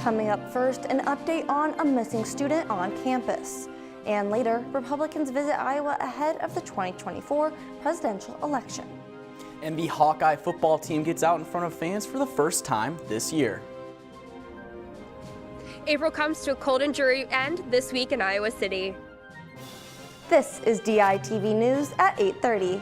Coming up first, an update on a missing student on campus. And later, Republicans visit Iowa ahead of the 2024 presidential election. And the Hawkeye football team gets out in front of fans for the first time this year. April comes to a cold and dreary end this week in Iowa City. This is DITV News at 8:30.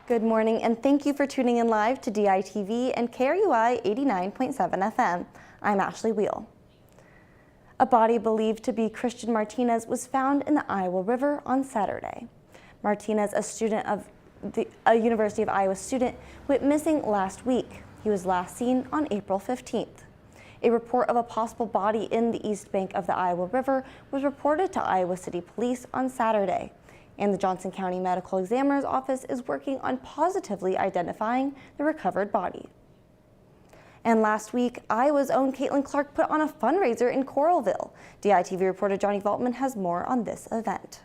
Good morning, and thank you for tuning in live to DITV and KRUI 89.7 FM. I'm Ashley Wheel. A body believed to be Christian Martinez was found in the Iowa River on Saturday. Martinez, a University of Iowa student, went missing last week. He was last seen on April 15th. A report of a possible body in the east bank of the Iowa River was reported to Iowa City Police on Saturday, and the Johnson County Medical Examiner's Office is working on positively identifying the recovered body. And last week, Iowa's own Caitlin Clark put on a fundraiser in Coralville. DITV reporter Johnny Valtman has more on this event.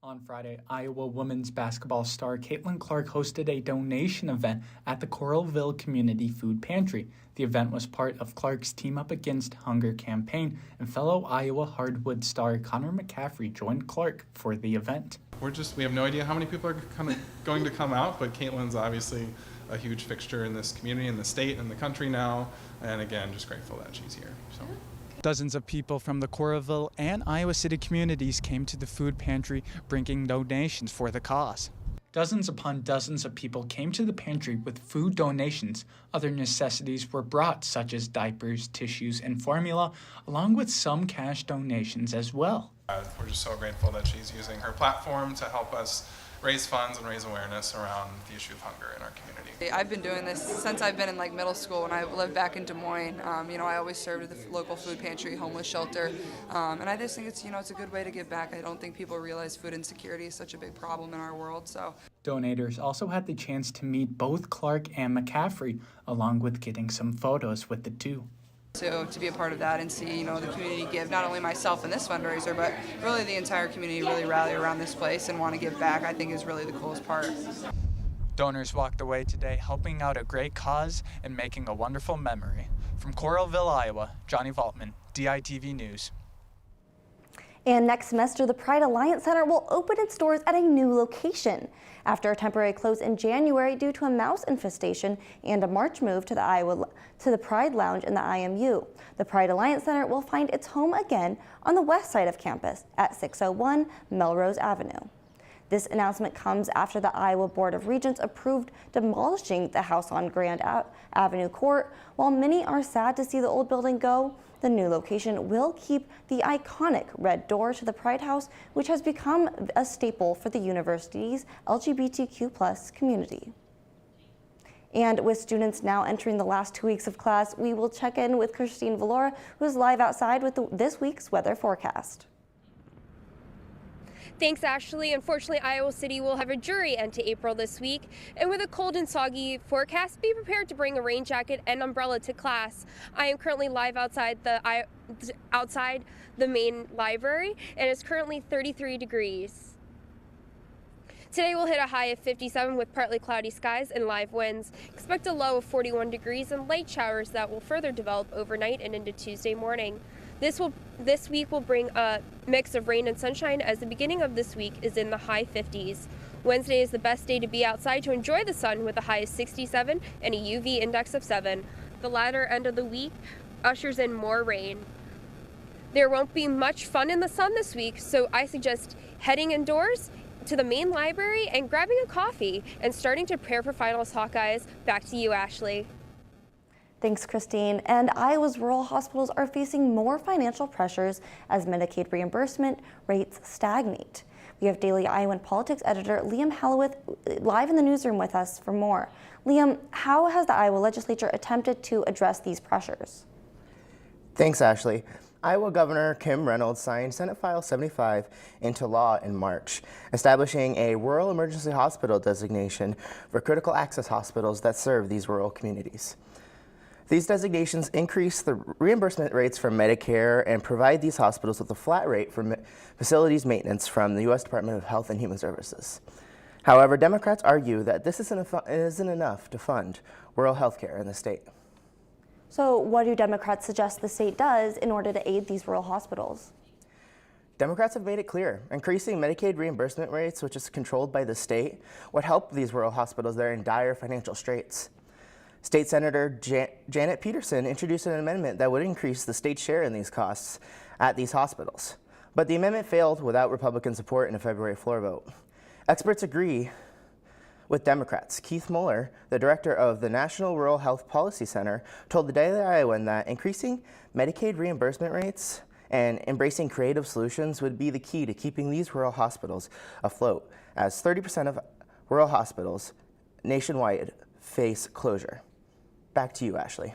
On Friday, Iowa women's basketball star Caitlin Clark hosted a donation event at the Coralville Community Food Pantry. The event was part of Clark's Team Up Against Hunger campaign, and fellow Iowa hardwood star Connor McCaffrey joined Clark for the event. We have no idea how many people are going to come out, but Caitlin's obviously a huge fixture in this community, in the state, and the country now, and again, just grateful that she's here. So. Dozens of people from the Coralville and Iowa City communities came to the food pantry bringing donations for the cause. Dozens upon dozens of people came to the pantry with food donations. Other necessities were brought, such as diapers, tissues, and formula, along with some cash donations as well. We're just so grateful that she's using her platform to help us raise funds and raise awareness around the issue of hunger in our community. I've been doing this since I've been in middle school when I lived back in Des Moines. I always served at the local food pantry, homeless shelter, and I just think it's a good way to give back. I don't think people realize food insecurity is such a big problem in our world. So donators also had the chance to meet both Clark and McCaffrey, along with getting some photos with the two. To be a part of that and see, the community give, not only myself in this fundraiser, but really the entire community really rally around this place and want to give back, I think is really the coolest part. Donors walked away today helping out a great cause and making a wonderful memory. From Coralville, Iowa, Johnny Valtman, DITV News. And next semester, the Pride Alliance Center will open its doors at a new location. After a temporary close in January due to a mouse infestation and a March move to the Pride Lounge in the IMU, the Pride Alliance Center will find its home again on the west side of campus at 601 Melrose Avenue. This announcement comes after the Iowa Board of Regents approved demolishing the house on Grand Avenue Court. While many are sad to see the old building go, the new location will keep the iconic red door to the Pride House, which has become a staple for the university's LGBTQ+ community. And with students now entering the last 2 weeks of class, we will check in with Christine Valora, who's live outside with this week's weather forecast. Thanks, Ashley. Unfortunately, Iowa City will have a dreary end to April this week, and with a cold and soggy forecast, be prepared to bring a rain jacket and umbrella to class. I am currently live outside the main library, and it's currently 33 degrees. Today we'll hit a high of 57 with partly cloudy skies and live winds. Expect a low of 41 degrees and light showers that will further develop overnight and into Tuesday morning. This week will bring a mix of rain and sunshine, as the beginning of this week is in the high 50s. Wednesday is the best day to be outside to enjoy the sun with a high of 67 and a UV index of 7. The latter end of the week ushers in more rain. There won't be much fun in the sun this week, so I suggest heading indoors to the main library and grabbing a coffee and starting to prepare for finals, Hawkeyes. Back to you, Ashley. Thanks, Christine. And Iowa's rural hospitals are facing more financial pressures as Medicaid reimbursement rates stagnate. We have Daily Iowan Politics editor Liam Hallowith live in the newsroom with us for more. Liam, how has the Iowa legislature attempted to address these pressures? Thanks, Ashley. Iowa Governor Kim Reynolds signed Senate File 75 into law in March, establishing a rural emergency hospital designation for critical access hospitals that serve these rural communities. These designations increase the reimbursement rates from Medicare and provide these hospitals with a flat rate for facilities maintenance from the U.S. Department of Health and Human Services. However, Democrats argue that this isn't enough to fund rural health care in the state. So what do Democrats suggest the state does in order to aid these rural hospitals? Democrats have made it clear increasing Medicaid reimbursement rates, which is controlled by the state, would help these rural hospitals that are in dire financial straits. State Senator Janet Peterson introduced an amendment that would increase the state's share in these costs at these hospitals. But the amendment failed without Republican support in a February floor vote. Experts agree with Democrats. Keith Mueller, the director of the National Rural Health Policy Center, told the Daily Iowan that increasing Medicaid reimbursement rates and embracing creative solutions would be the key to keeping these rural hospitals afloat, as 30% of rural hospitals nationwide face closure. Back to you, Ashley.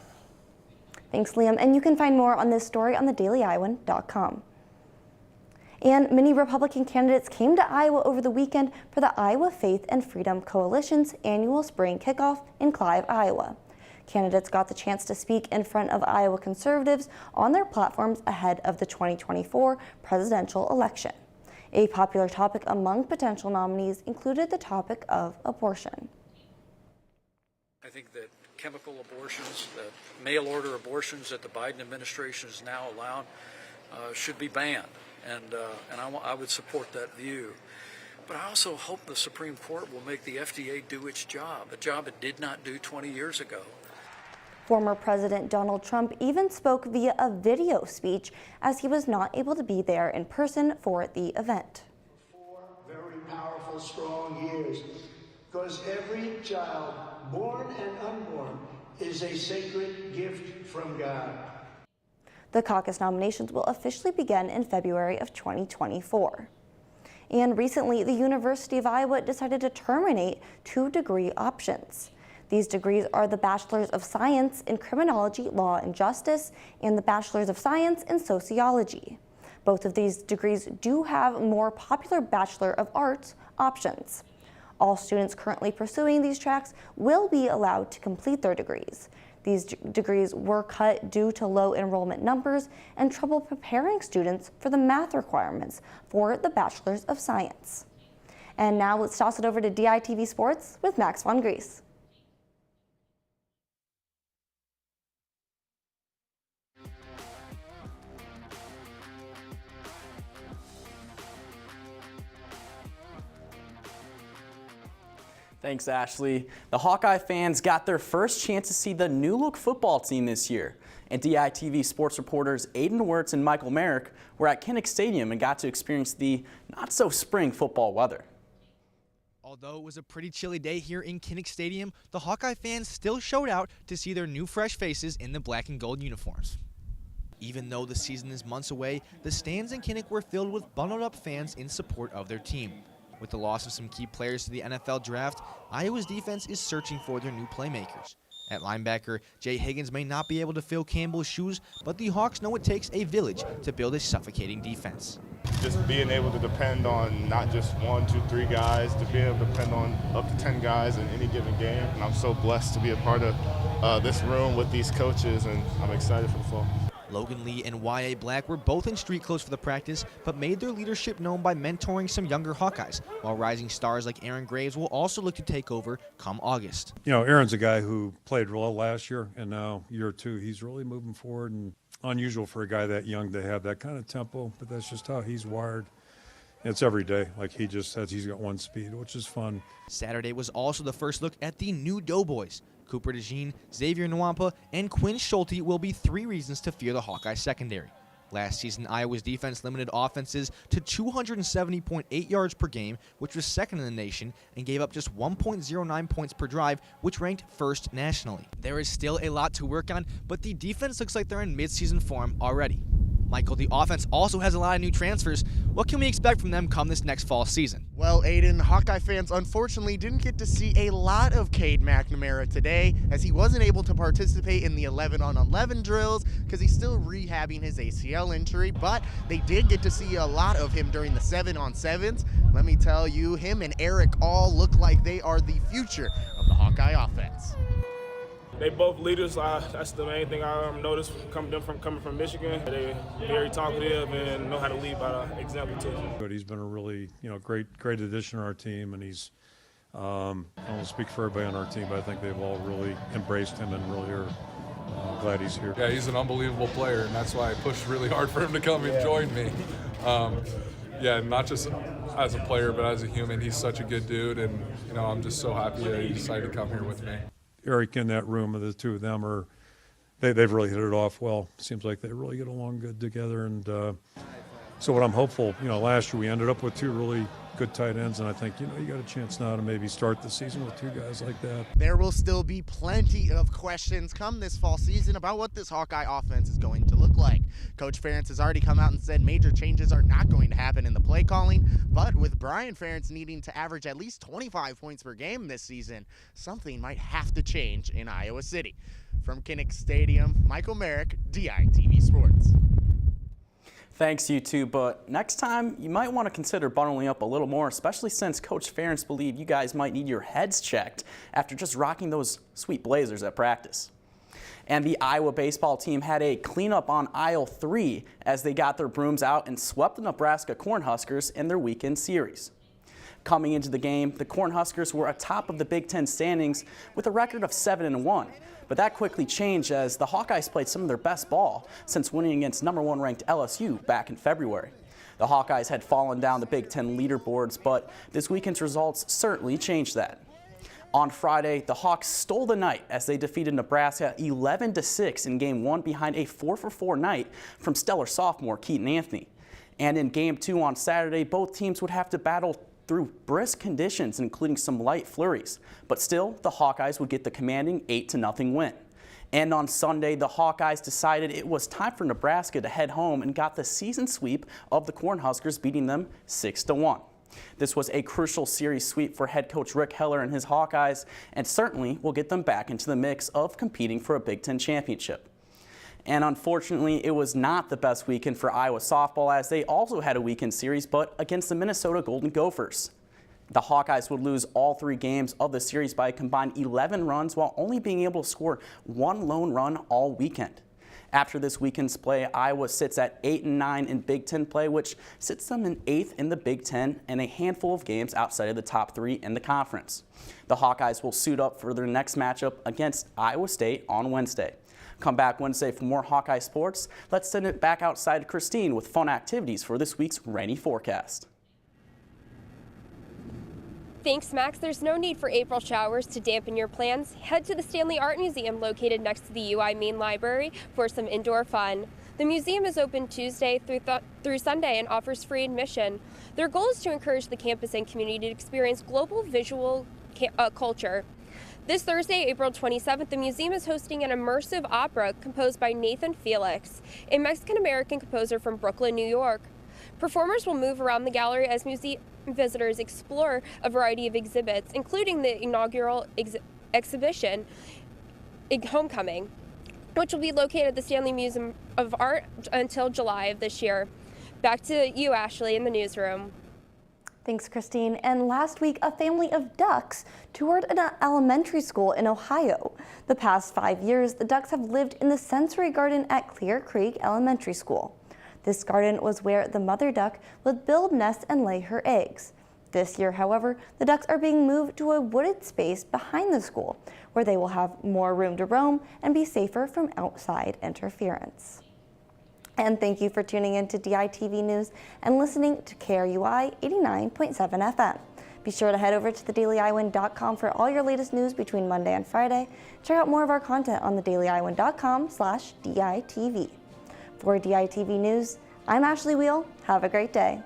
Thanks, Liam. And you can find more on this story on thedailyiowan.com. And many Republican candidates came to Iowa over the weekend for the Iowa Faith and Freedom Coalition's annual spring kickoff in Clive, Iowa. Candidates got the chance to speak in front of Iowa conservatives on their platforms ahead of the 2024 presidential election. A popular topic among potential nominees included the topic of abortion. I think that chemical abortions, that mail order abortions that the Biden administration is now allowed, should be banned. And I would support that view. But I also hope the Supreme Court will make the FDA do its job, a job it did not do 20 years ago. Former President Donald Trump even spoke via a video speech as he was not able to be there in person for the event. 4 very powerful, strong years, because every child, born and unborn, is a sacred gift from God. The caucus nominations will officially begin in February of 2024. And recently, the University of Iowa decided to terminate 2 degree options. These degrees are the Bachelor's of Science in Criminology, Law, and Justice, and the Bachelor's of Science in Sociology. Both of these degrees do have more popular Bachelor of Arts options. All students currently pursuing these tracks will be allowed to complete their degrees. These degrees were cut due to low enrollment numbers and trouble preparing students for the math requirements for the Bachelor's of Science. And now let's toss it over to DITV Sports with Max von Gries. Thanks, Ashley. The Hawkeye fans got their first chance to see the new-look football team this year. And DITV sports reporters Aiden Wirtz and Michael Merrick were at Kinnick Stadium and got to experience the not-so-spring football weather. Although it was a pretty chilly day here in Kinnick Stadium, the Hawkeye fans still showed out to see their new fresh faces in the black and gold uniforms. Even though the season is months away, the stands in Kinnick were filled with bundled-up fans in support of their team. With the loss of some key players to the NFL draft, Iowa's defense is searching for their new playmakers. At linebacker, Jay Higgins may not be able to fill Campbell's shoes, but the Hawks know it takes a village to build a suffocating defense. Just being able to depend on not just 1, 2, 3 guys, to be able to depend on up to 10 guys in any given game. And I'm so blessed to be a part of this room with these coaches, and I'm excited for the fall. Logan Lee and Y.A. Black were both in street clothes for the practice, but made their leadership known by mentoring some younger Hawkeyes, while rising stars like Aaron Graves will also look to take over come August. You know, Aaron's a guy who played well last year, and now year 2, he's really moving forward, and unusual for a guy that young to have that kind of tempo, but that's just how he's wired. It's every day. Like he just says, he's got one speed, which is fun. Saturday was also the first look at the new Doughboys. Cooper DeJean, Xavier Nwampa, and Quinn Schulte will be 3 reasons to fear the Hawkeye secondary. Last season, Iowa's defense limited offenses to 270.8 yards per game, which was second in the nation, and gave up just 1.09 points per drive, which ranked first nationally. There is still a lot to work on, but the defense looks like they're in midseason form already. Michael, the offense also has a lot of new transfers. What can we expect from them come this next fall season? Well, Aiden, Hawkeye fans unfortunately didn't get to see a lot of Cade McNamara today, as he wasn't able to participate in the 11-on-11 drills because he's still rehabbing his ACL injury, but they did get to see a lot of him during the 7-on-7s. Let me tell you, him and Eric all look like they are the future of the Hawkeye offense. They both leaders. That's the main thing I noticed coming from Michigan. They're very talkative and know how to lead by example too. But he's been a really, great addition to our team, and he's. I don't speak for everybody on our team, but I think they've all really embraced him and really are glad he's here. Yeah, he's an unbelievable player, and that's why I pushed really hard for him to come and join me. Yeah, not just as a player, but as a human, he's such a good dude, and I'm just so happy that he decided to come here with me. Eric in that room, the two of them they've really hit it off well. Seems like they really get along good together, and so what I'm hopeful, last year we ended up with two really good tight ends, and I think, you got a chance now to maybe start the season with two guys like that. There will still be plenty of questions come this fall season about what this Hawkeye offense is going to look like. Coach Ferentz has already come out and said major changes are not going to happen in the play calling, but with Brian Ferentz needing to average at least 25 points per game this season, something might have to change in Iowa City. From Kinnick Stadium, Michael Merrick, DITV Sports. Thanks, you two, but next time you might want to consider bundling up a little more, especially since Coach Ferentz believed you guys might need your heads checked after just rocking those sweet blazers at practice. And the Iowa baseball team had a cleanup on aisle 3 as they got their brooms out and swept the Nebraska Cornhuskers in their weekend series. Coming into the game, the Cornhuskers were atop of the Big Ten standings with a record of 7-1. But that quickly changed as the Hawkeyes played some of their best ball since winning against #1 ranked LSU back in February. The Hawkeyes had fallen down the Big Ten leaderboards, but this weekend's results certainly changed that. On Friday, the Hawks stole the night as they defeated Nebraska 11-6 in Game 1 behind a 4-for-4 night from stellar sophomore Keaton Anthony. And in Game 2 on Saturday, both teams would have to battle through brisk conditions, including some light flurries. But still, the Hawkeyes would get the commanding 8-0 win. And on Sunday, the Hawkeyes decided it was time for Nebraska to head home and got the season sweep of the Cornhuskers, beating them 6-1. This was a crucial series sweep for head coach Rick Heller and his Hawkeyes, and certainly will get them back into the mix of competing for a Big Ten championship. And unfortunately, it was not the best weekend for Iowa softball, as they also had a weekend series, but against the Minnesota Golden Gophers. The Hawkeyes would lose all 3 games of the series by a combined 11 runs, while only being able to score 1 lone run all weekend. After this weekend's play, Iowa sits at 8-9 in Big Ten play, which sits them in 8th in the Big Ten and a handful of games outside of the top 3 in the conference. The Hawkeyes will suit up for their next matchup against Iowa State on Wednesday. Come back Wednesday for more Hawkeye sports. Let's send it back outside to Christine with fun activities for this week's rainy forecast. Thanks, Max. There's no need for April showers to dampen your plans. Head to the Stanley Art Museum located next to the UI Main Library for some indoor fun. The museum is open Tuesday through Sunday and offers free admission. Their goal is to encourage the campus and community to experience global visual culture. This Thursday, April 27th, the museum is hosting an immersive opera composed by Nathan Felix, a Mexican-American composer from Brooklyn, New York. Performers will move around the gallery as museum visitors explore a variety of exhibits, including the inaugural exhibition, Homecoming, which will be located at the Stanley Museum of Art until July of this year. Back to you, Ashley, in the newsroom. Thanks, Christine. And last week, a family of ducks toured an elementary school in Ohio. The past 5 years, the ducks have lived in the sensory garden at Clear Creek Elementary School. This garden was where the mother duck would build nests and lay her eggs. This year, however, the ducks are being moved to a wooded space behind the school, where they will have more room to roam and be safer from outside interference. And thank you for tuning in to DITV News and listening to KRUI 89.7 FM. Be sure to head over to thedailyiowan.com for all your latest news between Monday and Friday. Check out more of our content on thedailyiowan.com/DITV. For DITV News, I'm Ashley Wheel. Have a great day.